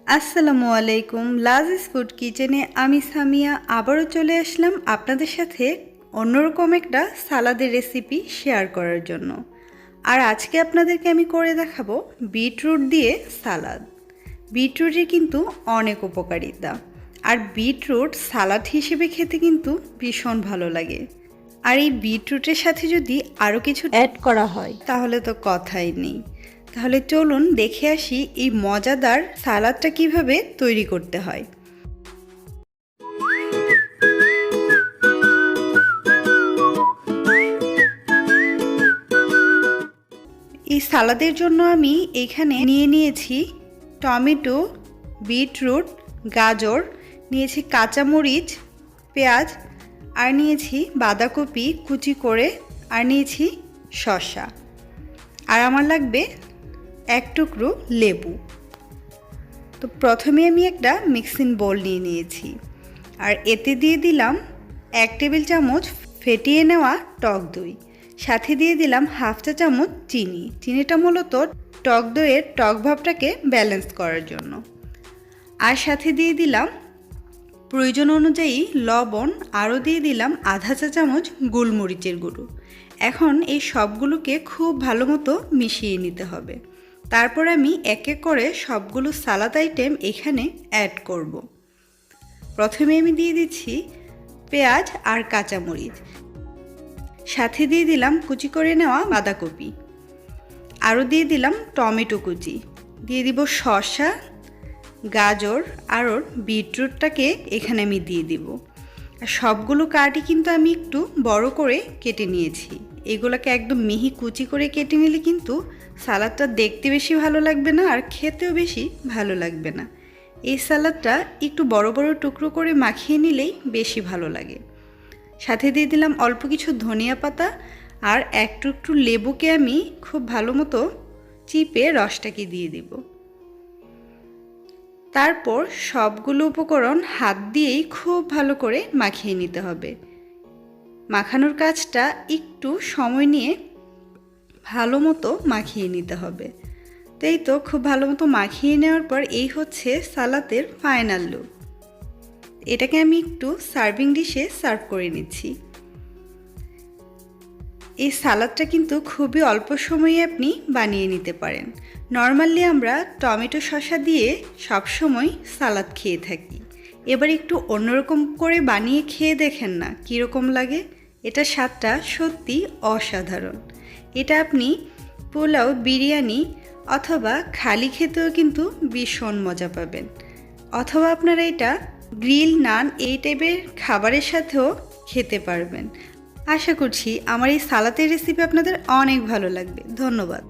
আসসালামু আলাইকুম। লাজিজ ফুড কিচেনে আমি সামিয়া আবারও চলে আসলাম আপনাদের সাথে অন্যরকম একটা সালাদের রেসিপি শেয়ার করার জন্য। আর আজকে আপনাদেরকে আমি করে দেখাবো বিটরুট দিয়ে সালাদ। বিটরুটের কিন্তু অনেক উপকারিতা, আর বিটরুট সালাদ হিসেবে খেতে কিন্তু ভীষণ ভালো লাগে। আর এই বিটরুটের সাথে যদি আরও কিছু অ্যাড করা হয় তাহলে তো কথাই নেই। তাহলে চলুন দেখে আসি এই মজাদার সালাদটা কিভাবে তৈরি করতে হয়। এই সালাদের জন্য আমি এখানে নিয়ে নিয়েছি টমেটো, বিটরুট, গাজর, নিয়েছি কাঁচামরিচ, পেঁয়াজ, আর নিয়েছি বাঁধাকপি কুচি করে, আর নিয়েছি শসা, আর আমার লাগবে এক টুকরো লেবু। তো প্রথমে আমি একটা মিক্সিং বোল নিয়ে নিয়েছি, আর এতে দিয়ে দিলাম 1 টেবিল চামচ ফেটিয়ে নেওয়া টক দই, সাথে দিয়ে দিলাম হাফ চা চামচ চিনি। চিনিটা মূলত টক দইয়ের টক ভাবটাকে ব্যালেন্স করার জন্য। আর সাথে দিয়ে দিলাম প্রয়োজন অনুযায়ী লবণ, আরও দিয়ে দিলাম আধা চা চামচ গোলমরিচের গুঁড়ো। এখন এই সবগুলোকে খুব ভালো মতো মিশিয়ে নিতে হবে। তারপর আমি এক এক করে সবগুলো সালাদ আইটেম এখানে অ্যাড করব। প্রথমে আমি দিয়ে দিচ্ছি পেঁয়াজ আর কাঁচামরিচ, সাথে দিয়ে দিলাম কুচি করে নেওয়া বাঁধাকপি, আরও দিয়ে দিলাম টমেটো কুচি, দিয়ে দিব শসা, গাজর আর বিটরুটটাকে এখানে আমি দিয়ে দিব। আর সবগুলো কাটি কিন্তু আমি একটু বড় করে কেটে নিয়েছি। এগুলোকে একদম মিহি কুচি করে কেটে নিলে কিন্তু সালাদটা দেখতে বেশি ভালো লাগবে না, আর খেতেও বেশি ভালো লাগবে না। এই সালাদটা একটু বড় বড় টুকরো করে মাখিয়ে নিলেই বেশি ভালো লাগে। সাথে দিয়ে দিলাম অল্প কিছু ধনিয়া পাতা, আর এক টুকরো লেবুকে আমি খুব ভালো মতো চিপে রসটাকে দিয়ে দিব। তারপর সবগুলো উপকরণ হাত দিয়েই খুব ভালো করে মাখিয়ে নিতে হবে। মাখানোর কাজটা একটু সময় নিয়ে ভালো মতো মাখিয়ে নিতে হবে। তাই তো খুব ভালো মতো মাখিয়ে নেওয়ার পর এই হচ্ছে সালাদের ফাইনাল লুক। এটাকে আমি একটু সার্ভিং ডিশে সার্ভ করে নিচ্ছি। এই সালাদটা কিন্তু খুবই অল্প সময়ে আপনি বানিয়ে নিতে পারেন। নর্মালি আমরা টমেটো শসা দিয়ে সবসময় সালাদ খেয়ে থাকি। এবার একটু অন্যরকম করে বানিয়ে খেয়ে দেখেন না কীরকম লাগে। এটা স্বাদটা সত্যি অসাধারণ। এটা আপনি পোলাও, বিরিয়ানি অথবা খালি খেতেও কিন্তু ভীষণ মজা পাবেন। অথবা আপনারা এটা গ্রিল, নান এই টাইপের খাবারের সাথেও খেতে পারবেন। আশা করছি আমার এই সালাদের রেসিপি আপনাদের অনেক ভালো লাগবে। ধন্যবাদ।